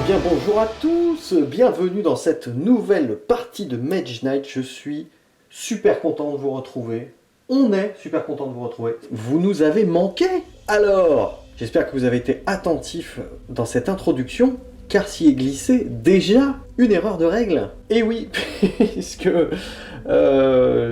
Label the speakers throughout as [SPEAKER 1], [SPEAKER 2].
[SPEAKER 1] bien bonjour à tous, bienvenue dans cette nouvelle partie de Mage Knight. Je suis super content de vous retrouver. On est super content de vous retrouver. Vous nous avez manqué. Alors, j'espère que vous avez été attentifs dans cette introduction, car s'y est glissé déjà une erreur de règle. Et oui, puisque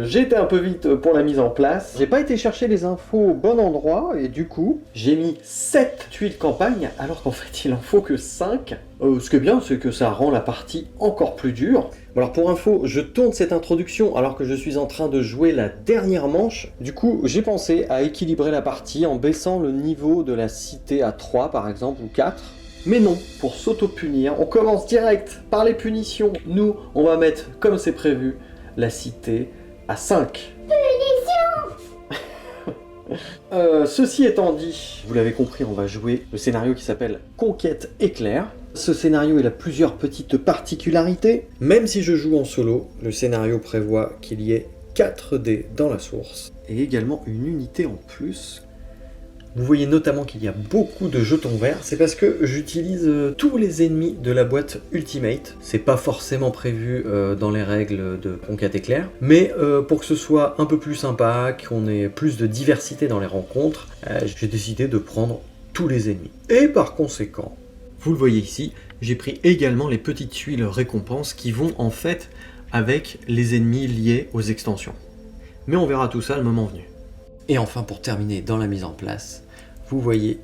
[SPEAKER 1] j'ai été un peu vite pour la mise en place. J'ai pas été chercher les infos au bon endroit et du coup, j'ai mis 7 tuiles campagne alors qu'en fait il en faut que 5. Ce qui est bien, c'est que ça rend la partie encore plus dure. Bon, alors pour info, je tourne cette introduction alors que je suis en train de jouer la dernière manche. Du coup, j'ai pensé à équilibrer la partie en baissant le niveau de la cité à 3 par exemple ou 4. Mais non, pour s'auto-punir, on commence direct par les punitions. Nous, on va mettre, comme c'est prévu, la cité à 5. Ceci étant dit, vous l'avez compris, on va jouer le scénario qui s'appelle Conquête Éclair. Ce scénario, il a plusieurs petites particularités. Même si je joue en solo, le scénario prévoit qu'il y ait 4 dés dans la source et également une unité en plus. Vous voyez notamment qu'il y a beaucoup de jetons verts, c'est parce que j'utilise tous les ennemis de la boîte Ultimate. C'est pas forcément prévu dans les règles de Conquête Éclair, mais pour que ce soit un peu plus sympa, qu'on ait plus de diversité dans les rencontres, j'ai décidé de prendre tous les ennemis. Et par conséquent, vous le voyez ici, j'ai pris également les petites tuiles récompenses qui vont en fait avec les ennemis liés aux extensions. Mais on verra tout ça le moment venu. Et enfin, pour terminer dans la mise en place, vous voyez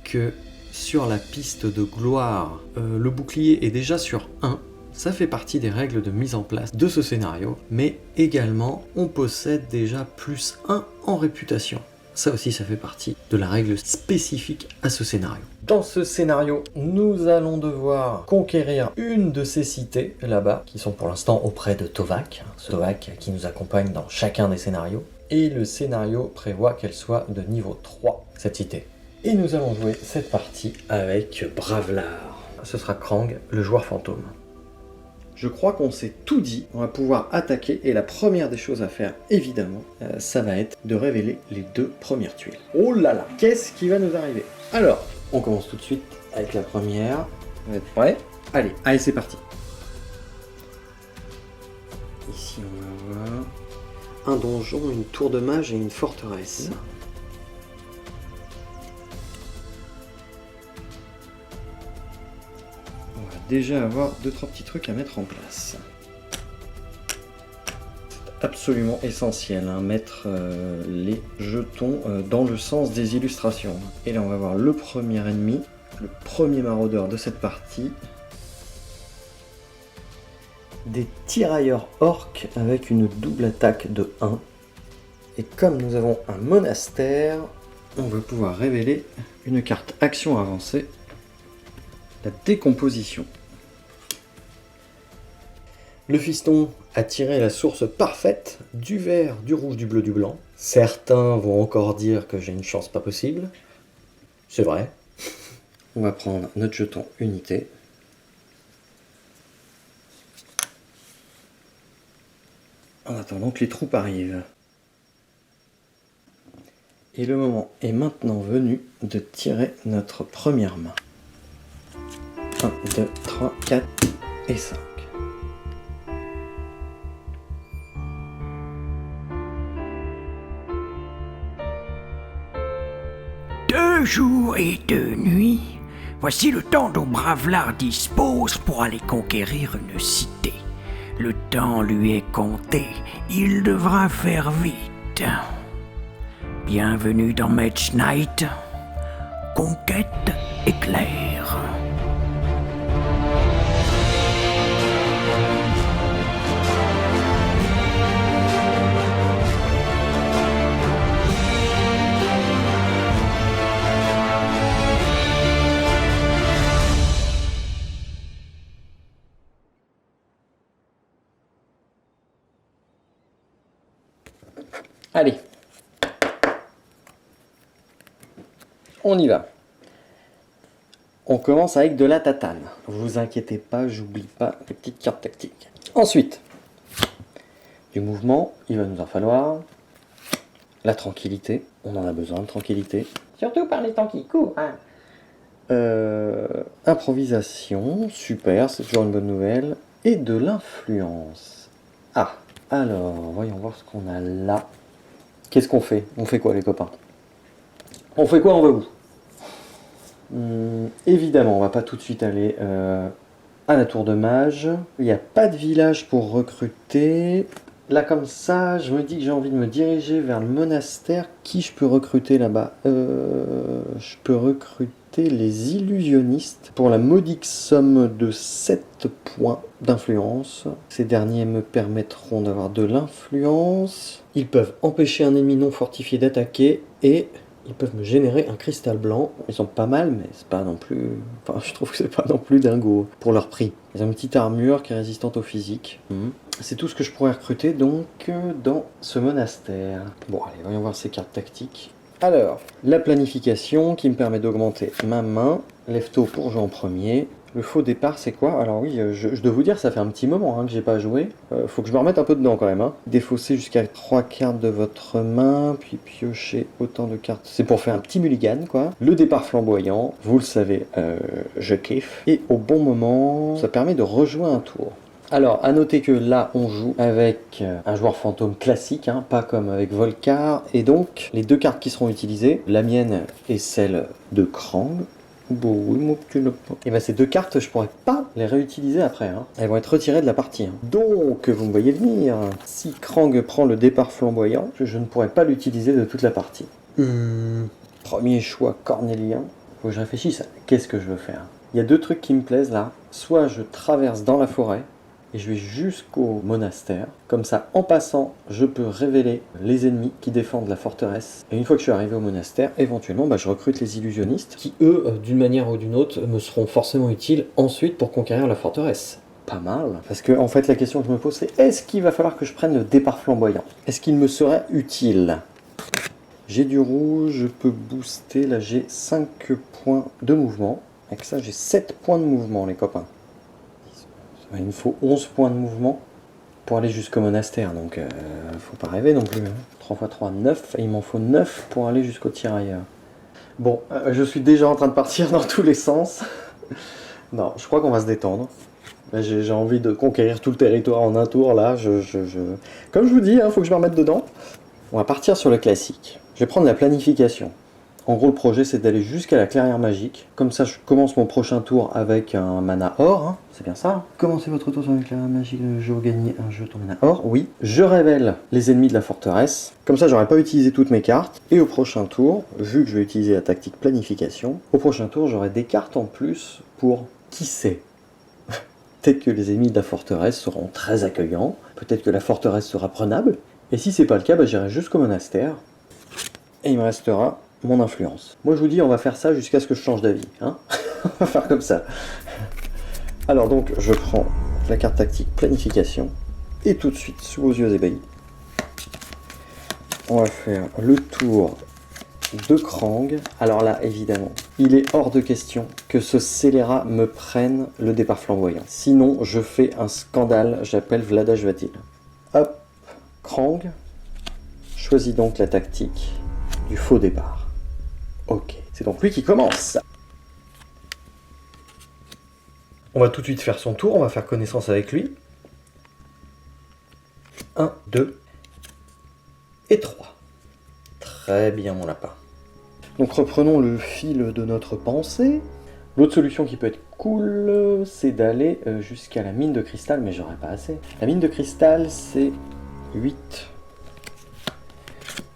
[SPEAKER 1] que sur la piste de gloire, le bouclier est déjà sur 1. Ça fait partie des règles de mise en place de ce scénario. Mais également, on possède déjà plus 1 en réputation. Ça aussi, ça fait partie de la règle spécifique à ce scénario. Dans ce scénario, nous allons devoir conquérir une de ces cités là-bas, qui sont pour l'instant auprès de Tovak. Tovak qui nous accompagne dans chacun des scénarios. Et le scénario prévoit qu'elle soit de niveau 3, cette cité. Et nous allons jouer cette partie avec Bravlar. Ce sera Krang, le joueur fantôme. Je crois qu'on s'est tout dit, on va pouvoir attaquer, et la première des choses à faire, évidemment, ça va être de révéler les 2 premières tuiles. Oh là là, qu'est-ce qui va nous arriver? Alors, on commence tout de suite avec la première. Vous êtes prêts? Allez, c'est parti. Ici, on va voir un donjon, une tour de mage et une forteresse. On va déjà avoir 2-3 petits trucs à mettre en place. C'est absolument essentiel, hein, mettre les jetons dans le sens des illustrations. Et là, on va voir le premier ennemi, le premier maraudeur de cette partie. Des tirailleurs orques avec une double attaque de 1. Et comme nous avons un monastère, on va pouvoir révéler une carte action avancée, la décomposition. Le fiston a tiré la source parfaite du vert, du rouge, du bleu, du blanc. Certains vont encore dire que j'ai une chance pas possible. C'est vrai. On va prendre notre jeton unité. En attendant que les troupes arrivent. Et le moment est maintenant venu de tirer notre première main. 1, 2, 3, 4 et 5.
[SPEAKER 2] Deux jours et 2 nuits, voici le temps dont Bravlar dispose pour aller conquérir une cité. Le temps lui est compté, il devra faire vite. Bienvenue dans Mage Knight, Conquête Éclair.
[SPEAKER 1] Allez, on y va. On commence avec de la tatane. Vous inquiétez pas, j'oublie pas les petites cartes tactiques. Ensuite, du mouvement, il va nous en falloir. La tranquillité, on en a besoin de tranquillité. Surtout par les temps qui courent. Hein. Improvisation, super, c'est toujours une bonne nouvelle. Et de l'influence. Ah, alors, voyons voir ce qu'on a là. Qu'est-ce qu'on fait? On fait quoi les copains? On fait quoi? On va où? Évidemment, on va pas tout de suite aller à la tour de mage. Il n'y a pas de village pour recruter. Là comme ça, je me dis que j'ai envie de me diriger vers le monastère. Qui je peux recruter là-bas? Je peux recruter les illusionnistes pour la modique somme de 7 points d'influence. Ces derniers me permettront d'avoir de l'influence. Ils peuvent empêcher un ennemi non fortifié d'attaquer et ils peuvent me générer un cristal blanc. Ils sont pas mal, mais c'est pas non plus... Enfin, je trouve que c'est pas non plus dingo pour leur prix. Ils ont une petite armure qui est résistante au physique. C'est tout ce que je pourrais recruter donc dans ce monastère. Bon, allez, voyons voir ces cartes tactiques. Alors, la planification qui me permet d'augmenter ma main. Lève-tôt pour jouer en premier. Le faux départ, c'est quoi? Alors oui, je dois vous dire, ça fait un petit moment que j'ai pas joué. Faut que je me remette un peu dedans quand même. Défausser jusqu'à 3 cartes de votre main, puis piocher autant de cartes. C'est pour faire un petit mulligan, quoi. Le départ flamboyant, vous le savez, je kiffe. Et au bon moment, ça permet de rejouer un tour. Alors, à noter que là, on joue avec un joueur fantôme classique, pas comme avec Volcar. Et donc, les 2 cartes qui seront utilisées, la mienne et celle de Krang. Bon, oui, mon petit lapin. Et bien ces 2 cartes, je pourrais pas les réutiliser après. Elles vont être retirées de la partie. Donc, vous me voyez venir. Si Krang prend le départ flamboyant, je ne pourrais pas l'utiliser de toute la partie. Premier choix cornélien. Faut que je réfléchisse à qu'est-ce que je veux faire. Il y a 2 trucs qui me plaisent là. Soit je traverse dans la forêt, et je vais jusqu'au monastère. Comme ça, en passant, je peux révéler les ennemis qui défendent la forteresse. Et une fois que je suis arrivé au monastère, éventuellement, je recrute les illusionnistes, qui eux, d'une manière ou d'une autre, me seront forcément utiles ensuite pour conquérir la forteresse. Pas mal. Parce que, en fait, la question que je me pose, c'est est-ce qu'il va falloir que je prenne le départ flamboyant? Est-ce qu'il me serait utile? J'ai du rouge, je peux booster. Là, j'ai 5 points de mouvement. Avec ça, j'ai 7 points de mouvement, les copains. Il me faut 11 points de mouvement pour aller jusqu'au monastère, donc faut pas rêver non plus. 3 x 3, 9, et il m'en faut 9 pour aller jusqu'au tirailleur. Bon, je suis déjà en train de partir dans tous les sens. Non, je crois qu'on va se détendre. J'ai envie de conquérir tout le territoire en un tour, là. Comme je vous dis, faut que je me remette dedans. On va partir sur le classique. Je vais prendre la planification. En gros, le projet, c'est d'aller jusqu'à la clairière magique. Comme ça, je commence mon prochain tour avec un mana or. C'est bien ça. Commencez votre tour sur la clairière magique. Je gagne un jeton mana or. Oui. Je révèle les ennemis de la forteresse. Comme ça, j'aurai pas utilisé toutes mes cartes. Et au prochain tour, vu que je vais utiliser la tactique planification, au prochain tour, j'aurai des cartes en plus pour qui sait. Peut-être que les ennemis de la forteresse seront très accueillants. Peut-être que la forteresse sera prenable. Et si c'est pas le cas, j'irai jusqu'au monastère. Et il me restera mon influence. Moi je vous dis, on va faire ça jusqu'à ce que je change d'avis. On va faire comme ça. Alors donc, je prends la carte tactique planification. Et tout de suite, sous vos yeux ébahis, on va faire le tour de Krang. Alors là, évidemment, il est hors de question que ce scélérat me prenne le départ flamboyant. Sinon, je fais un scandale, j'appelle Vladajvatil. Hop, Krang. Choisis donc la tactique du faux départ. Ok, c'est donc lui qui commence. On va tout de suite faire son tour, on va faire connaissance avec lui. 1, 2 et 3. Très bien mon lapin. Donc reprenons le fil de notre pensée. L'autre solution qui peut être cool, c'est d'aller jusqu'à la mine de cristal, mais j'aurais pas assez. La mine de cristal, c'est 8.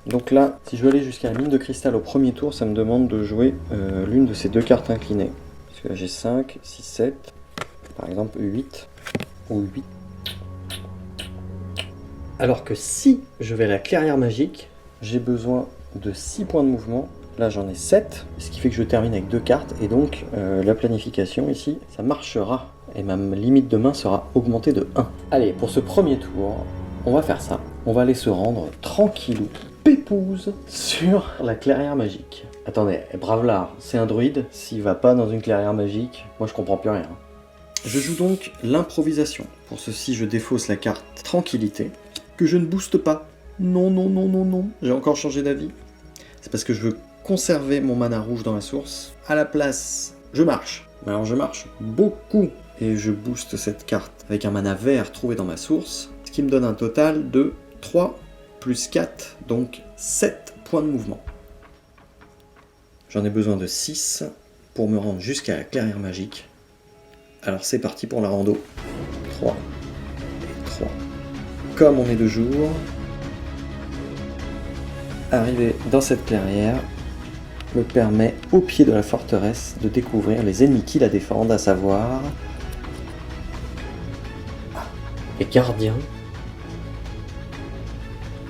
[SPEAKER 1] Donc là, si je veux aller jusqu'à la mine de cristal au premier tour, ça me demande de jouer l'une de ces 2 cartes inclinées. Parce que là j'ai 5, 6, 7, par exemple 8 ou 8. Alors que si je vais à la clairière magique, j'ai besoin de 6 points de mouvement. Là j'en ai 7, ce qui fait que je termine avec 2 cartes. Et donc la planification ici, ça marchera. Et ma limite de main sera augmentée de 1. Allez, pour ce premier tour, on va faire ça. On va aller se rendre tranquillou, pépouze, sur la clairière magique. Attendez, Bravlar, c'est un druide. S'il va pas dans une clairière magique, moi je comprends plus rien. Je joue donc l'improvisation. Pour ceci, je défausse la carte tranquillité, que je ne booste pas. Non, non, non, non, non. J'ai encore changé d'avis. C'est parce que je veux conserver mon mana rouge dans la source. À la place, je marche. Alors je marche beaucoup et je booste cette carte avec un mana vert trouvé dans ma source, ce qui me donne un total de 3 plus 4, donc 7 points de mouvement. J'en ai besoin de 6 pour me rendre jusqu'à la clairière magique. Alors c'est parti pour la rando. 3 et 3. Comme on est de jour, arriver dans cette clairière me permet, au pied de la forteresse, de découvrir les ennemis qui la défendent, à savoir les gardiens.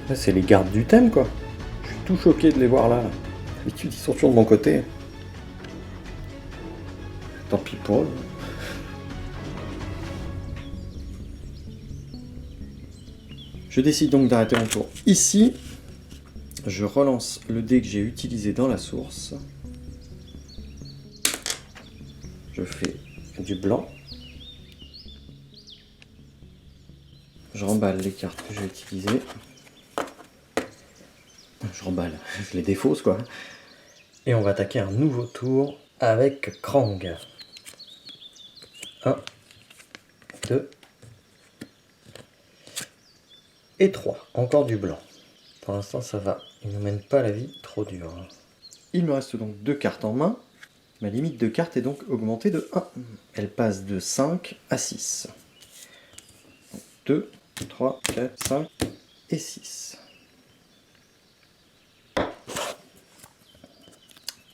[SPEAKER 1] Là, c'est les gardes du thème, quoi. Je suis tout choqué de les voir là. D'habitude, ils sont toujours de mon côté. Tant pis pour eux. Je décide donc d'arrêter mon tour ici. Je relance le dé que j'ai utilisé dans la source. Je fais du blanc. Je remballe les cartes que j'ai utilisées. Je remballe, je les défausse quoi. Et on va attaquer un nouveau tour avec Krang. 1, 2 et 3. Encore du blanc. Pour l'instant ça va, il ne mène pas la vie trop dure. Il me reste donc 2 cartes en main. Ma limite de cartes est donc augmentée de 1. Elle passe de 5 à 6. 2, 3, 4, 5 et 6.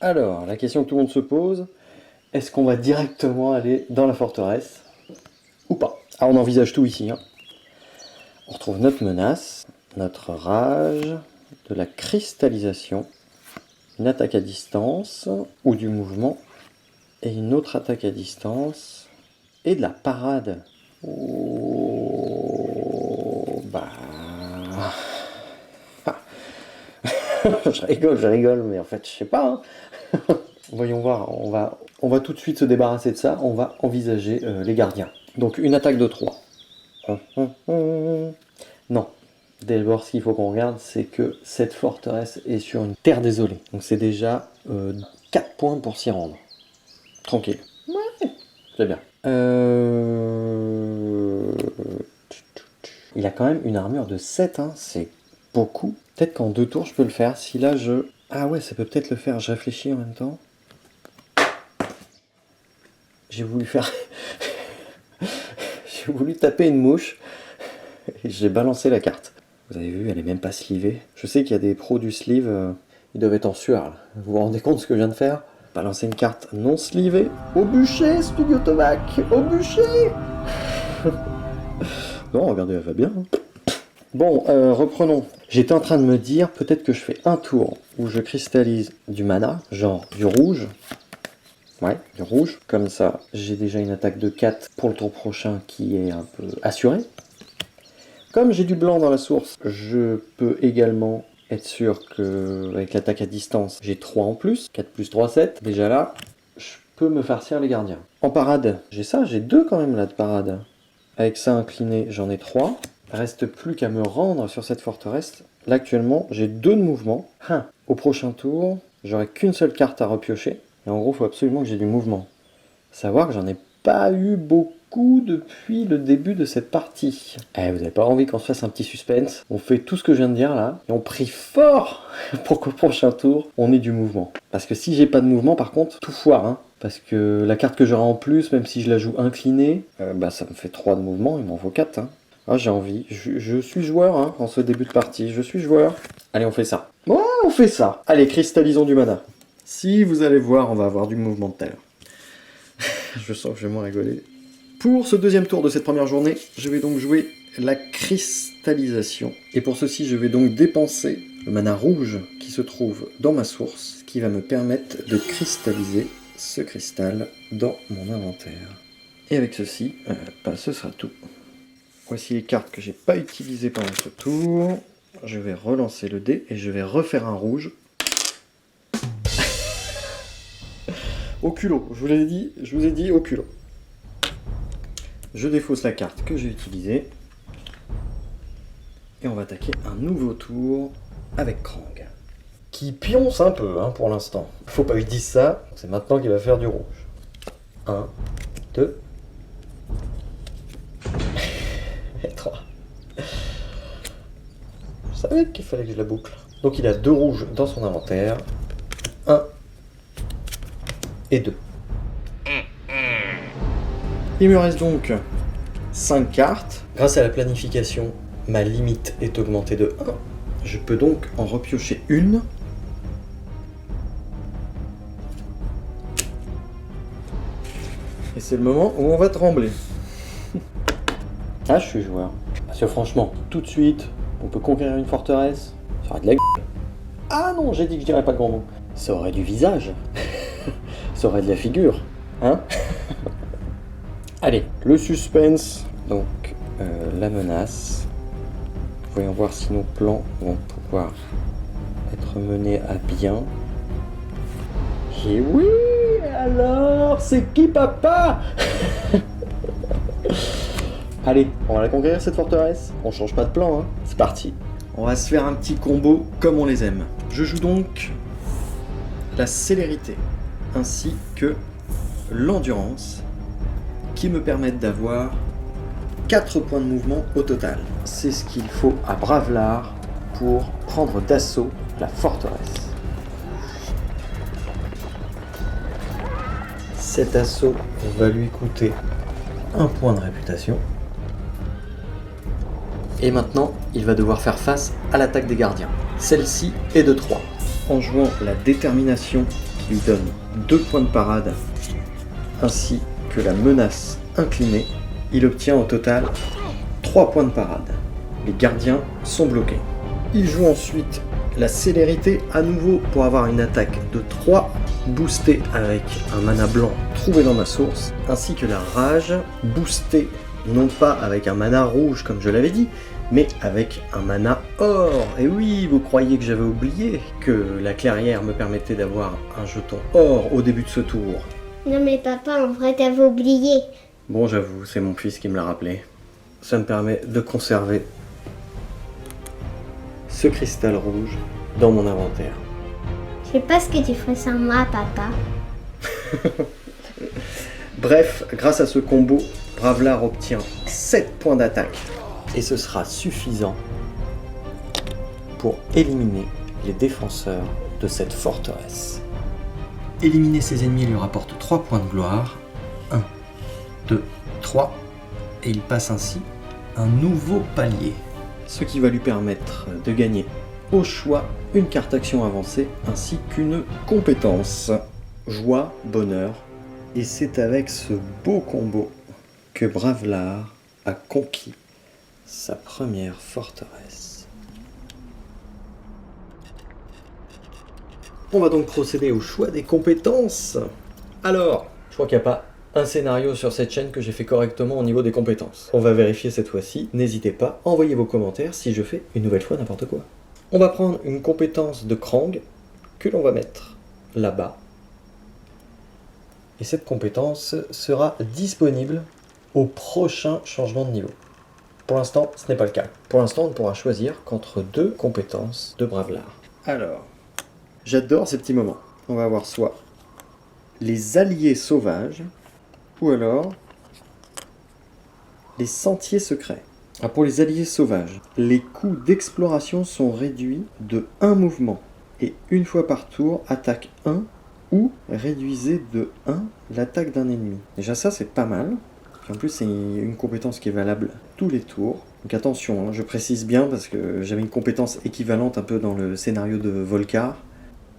[SPEAKER 1] Alors, la question que tout le monde se pose, est-ce qu'on va directement aller dans la forteresse ou pas? Ah, on envisage tout ici. Hein. On retrouve notre menace, notre rage, de la cristallisation, une attaque à distance ou du mouvement, et une autre attaque à distance, et de la parade. Oh, bah... je rigole, mais en fait, je sais pas. Hein. Voyons voir, on va tout de suite se débarrasser de ça, on va envisager les gardiens. Donc, une attaque de 3. Non. D'abord, ce qu'il faut qu'on regarde, c'est que cette forteresse est sur une terre désolée. Donc, c'est déjà 4 points pour s'y rendre. Tranquille. Ouais, c'est bien. Il a quand même une armure de 7, hein. C'est beaucoup. Peut-être qu'en 2 tours, je peux le faire. Si là, je... Ah ouais, ça peut peut-être le faire. Je réfléchis en même temps. J'ai voulu faire... J'ai voulu taper une mouche. Et j'ai balancé la carte. Vous avez vu, elle est même pas slivée. Je sais qu'il y a des pros du sleeve. Ils doivent être en sueur, là. Vous vous rendez compte de ce que je viens de faire? Balancer une carte non slivée. Au bûcher, Studio Tomac. Au bûcher. Non, regardez, elle va bien. Bon, reprenons. J'étais en train de me dire, peut-être que je fais un tour où je cristallise du mana, genre du rouge. Ouais, du rouge. Comme ça, j'ai déjà une attaque de 4 pour le tour prochain qui est un peu assurée. Comme j'ai du blanc dans la source, je peux également être sûr qu'avec l'attaque à distance, j'ai 3 en plus. 4 plus 3, 7. Déjà là, je peux me farcir les gardiens. En parade, j'ai ça, j'ai 2 quand même là de parade. Avec ça incliné, j'en ai 3. Reste plus qu'à me rendre sur cette forteresse. Là actuellement, j'ai 2 de mouvement. Au prochain tour, j'aurai qu'une seule carte à repiocher. Et en gros, il faut absolument que j'ai du mouvement. Savoir que j'en ai pas eu beaucoup depuis le début de cette partie. Vous n'avez pas envie qu'on se fasse un petit suspense? On fait tout ce que je viens de dire là, et on prie fort pour qu'au prochain tour, on ait du mouvement. Parce que si j'ai pas de mouvement, par contre, tout foire. Hein. Parce que la carte que j'aurai en plus, même si je la joue inclinée, ça me fait 3 de mouvement, il m'en faut 4. Hein. Ah, j'ai envie. Je suis joueur hein, en ce début de partie. Je suis joueur. Allez, on fait ça. Ouais, on fait ça. Allez, cristallisons du mana. Si vous allez voir, on va avoir du mouvement tout à l'heure. Je sens que je vais moins rigoler. Pour ce deuxième tour de cette première journée, je vais donc jouer la cristallisation. Et pour ceci, je vais donc dépenser le mana rouge qui se trouve dans ma source, ce qui va me permettre de cristalliser ce cristal dans mon inventaire. Et avec ceci, ce sera tout. Voici les cartes que j'ai pas utilisées pendant ce tour. Je vais relancer le dé et je vais refaire un rouge. Au culot, je vous ai dit au culot. Je défausse la carte que j'ai utilisée. Et on va attaquer un nouveau tour avec Krang. Qui pionce un peu hein, pour l'instant. Faut pas que je dise ça, c'est maintenant qu'il va faire du rouge. 1, 2 et 3. Je savais qu'il fallait que je la boucle. Donc il a 2 rouges dans son inventaire. 1 et 2. Il me reste donc 5 cartes. Grâce à la planification, ma limite est augmentée de 1. Je peux donc en repiocher une. Et c'est le moment où on va trembler. Ah, je suis joueur. Parce que franchement, tout de suite, on peut conquérir une forteresse. Ça aurait de la gueule. Ah non, j'ai dit que je dirais pas de grand mot. Ça aurait du visage. Ça aurait de la figure. Hein? Allez, le suspense. Donc, la menace. Voyons voir si nos plans vont pouvoir être menés à bien. Et oui, alors, c'est qui papa? Allez, on va la conquérir cette forteresse. On change pas de plan, hein. C'est parti. On va se faire un petit combo comme on les aime. Je joue donc la célérité ainsi que l'endurance qui me permettent d'avoir 4 points de mouvement au total. C'est ce qu'il faut à Bravelard pour prendre d'assaut la forteresse. Cet assaut va lui coûter 1 point de réputation. Et maintenant, il va devoir faire face à l'attaque des gardiens. Celle-ci est de 3. En jouant la détermination qui lui donne 2 points de parade, ainsi que la menace inclinée, il obtient au total 3 points de parade. Les gardiens sont bloqués. Il joue ensuite la célérité à nouveau pour avoir une attaque de 3, boostée avec un mana blanc trouvé dans ma source, ainsi que la rage, boostée non pas avec un mana rouge comme je l'avais dit, mais avec un mana or. Et oui, vous croyez que j'avais oublié que la clairière me permettait d'avoir un jeton or au début de ce tour.
[SPEAKER 3] Non mais papa, en vrai t'avais oublié.
[SPEAKER 1] Bon, j'avoue, c'est mon fils qui me l'a rappelé. Ça me permet de conserver ce cristal rouge dans mon inventaire.
[SPEAKER 3] Je sais pas ce que tu ferais sans moi, papa.
[SPEAKER 1] Bref, grâce à ce combo, Bravelard obtient 7 points d'attaque. Et ce sera suffisant pour éliminer les défenseurs de cette forteresse. Éliminer ses ennemis lui rapporte 3 points de gloire. 1, 2, 3. Et il passe ainsi un nouveau palier. Ce qui va lui permettre de gagner au choix une carte action avancée ainsi qu'une compétence. Joie, bonheur. Et c'est avec ce beau combo que Bravelard a conquis sa première forteresse. On va donc procéder au choix des compétences. Alors, je crois qu'il n'y a pas un scénario sur cette chaîne que j'ai fait correctement au niveau des compétences. On va vérifier cette fois-ci. N'hésitez pas, envoyez vos commentaires si je fais une nouvelle fois n'importe quoi. On va prendre une compétence de Krang que l'on va mettre là-bas. Et cette compétence sera disponible au prochain changement de niveau. Pour l'instant, ce n'est pas le cas. Pour l'instant, on pourra choisir qu'entre 2 compétences de Bravelard. Alors, j'adore ces petits moments. On va avoir soit les alliés sauvages, ou alors les sentiers secrets. Ah, pour les alliés sauvages, les coûts d'exploration sont réduits de 1 mouvement. Et une fois par tour, attaque 1 ou réduisez de 1 l'attaque d'un ennemi. Déjà ça, c'est pas mal. En plus, c'est une compétence qui est valable tous les tours. Donc attention, hein, je précise bien parce que j'avais une compétence équivalente un peu dans le scénario de Volcar.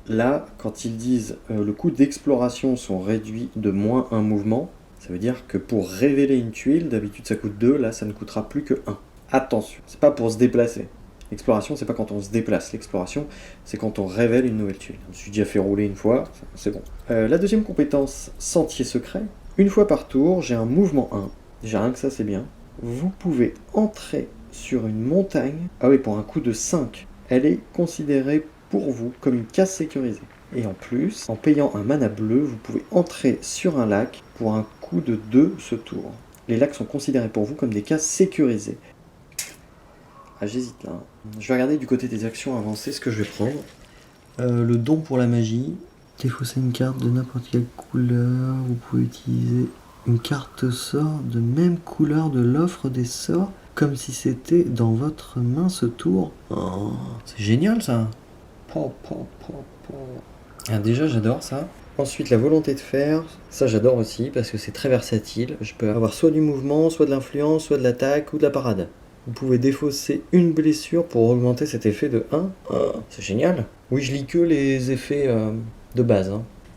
[SPEAKER 1] Là, quand ils disent le coût d'exploration sont réduits de moins 1 mouvement, ça veut dire que pour révéler une tuile, d'habitude ça coûte 2, là ça ne coûtera plus que 1. Attention, c'est pas pour se déplacer. L'exploration, c'est pas quand on se déplace. L'exploration, c'est quand on révèle une nouvelle tuile. Je me suis déjà fait rouler une fois, c'est bon. La deuxième compétence, sentier secret. Une fois par tour, j'ai un mouvement 1. Déjà rien que ça, c'est bien. Vous pouvez entrer sur une montagne. Ah oui, pour un coût de 5. Elle est considérée pour vous comme une case sécurisée. Et en plus, en payant un mana bleu, vous pouvez entrer sur un lac pour un coût de 2 ce tour. Les lacs sont considérés pour vous comme des cases sécurisées. Ah, j'hésite là. Je vais regarder du côté des actions avancées ce que je vais prendre. Le don pour la magie. Défausser une carte de n'importe quelle couleur. Vous pouvez utiliser une carte sort de même couleur de l'offre des sorts, comme si c'était dans votre main ce tour. Oh, c'est génial ça. Ah, déjà j'adore ça. Ensuite la volonté de faire, ça j'adore aussi parce que c'est très versatile. Je peux avoir soit du mouvement, soit de l'influence, soit de l'attaque ou de la parade. Vous pouvez défausser une blessure pour augmenter cet effet de 1. C'est génial. Oui, je lis que les effets de base.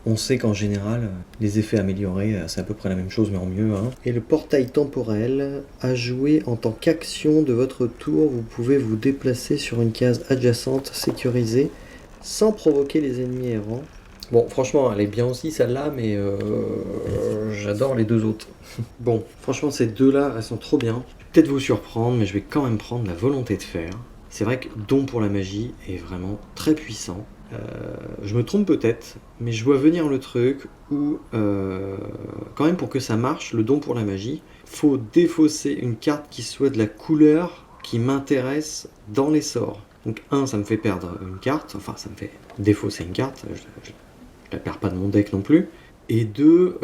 [SPEAKER 1] On sait qu'en général, les effets améliorés, c'est à peu près la même chose mais en mieux. Et le portail temporel, à jouer en tant qu'action de votre tour, vous pouvez vous déplacer sur une case adjacente sécurisée sans provoquer les ennemis errants. Bon, franchement, elle est bien aussi celle-là, mais j'adore les deux autres. Bon, franchement, ces deux-là, elles sont trop bien. Je vais peut-être vous surprendre, mais je vais quand même prendre la volonté de faire. C'est vrai que Don pour la magie est vraiment très puissant. Je me trompe peut-être, mais je vois venir le truc où, quand même pour que ça marche, le don pour la magie, faut défausser une carte qui soit de la couleur qui m'intéresse dans les sorts. Donc ça me fait perdre une carte, enfin ça me fait défausser une carte, je la perds pas de mon deck non plus. Et 2,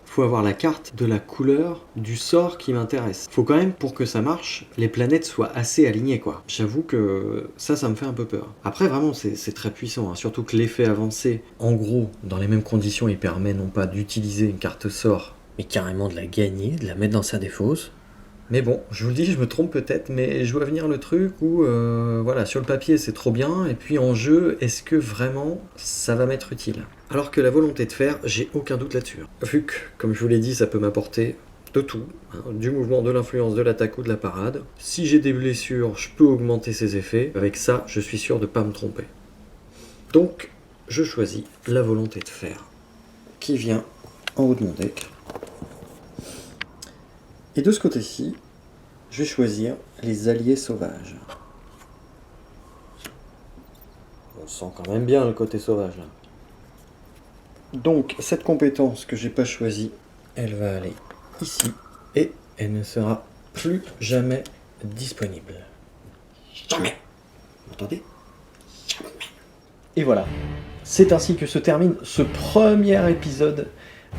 [SPEAKER 1] faut avoir la carte de la couleur du sort qui m'intéresse. Faut quand même, pour que ça marche, les planètes soient assez alignées, quoi. J'avoue que ça me fait un peu peur. Après, vraiment, c'est très puissant, surtout que l'effet avancé, en gros, dans les mêmes conditions, il permet non pas d'utiliser une carte sort, mais carrément de la gagner, de la mettre dans sa défausse. Mais bon, je vous le dis, je me trompe peut-être, mais je vois venir le truc où, voilà, sur le papier c'est trop bien, et puis en jeu, est-ce que vraiment ça va m'être utile ? Alors que la volonté de faire, j'ai aucun doute là-dessus. Vu que, comme je vous l'ai dit, ça peut m'apporter de tout, du mouvement, de l'influence, de l'attaque ou de la parade. Si j'ai des blessures, je peux augmenter ses effets. Avec ça, je suis sûr de ne pas me tromper. Donc, je choisis la volonté de faire, qui vient en haut de mon deck. Et de ce côté-ci, je vais choisir les alliés sauvages. On sent quand même bien le côté sauvage là. Donc cette compétence que j'ai pas choisie, elle va aller ici et elle ne sera plus jamais disponible. Jamais. Vous entendez ? Jamais. Et voilà. C'est ainsi que se termine ce premier épisode.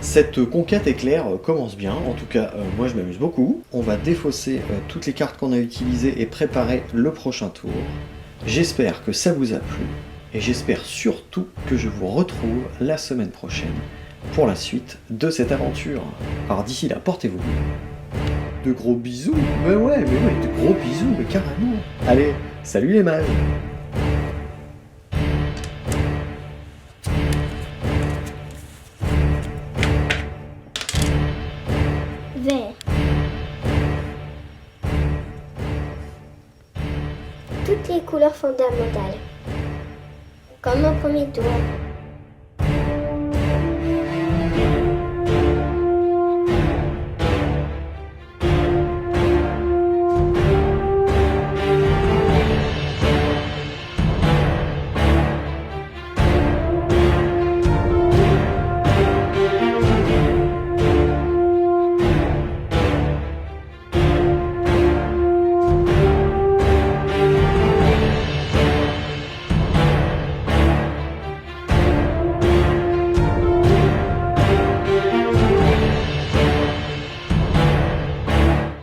[SPEAKER 1] Cette conquête éclair commence bien, en tout cas moi je m'amuse beaucoup. On va défausser toutes les cartes qu'on a utilisées et préparer le prochain tour. J'espère que ça vous a plu et j'espère surtout que je vous retrouve la semaine prochaine pour la suite de cette aventure. Alors d'ici là, portez-vous bien. De gros bisous, mais ouais, de gros bisous, mais carrément. Allez, salut les mages.
[SPEAKER 3] Vert. Toutes les couleurs fondamentales. Comme au premier tour.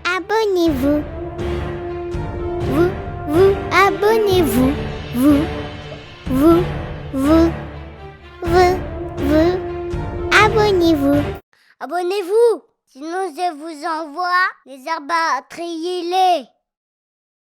[SPEAKER 3] Abonnez-vous. Vous, abonnez-vous. Abonnez-vous. Abonnez-vous. Sinon je vous envoie les herbes à trier.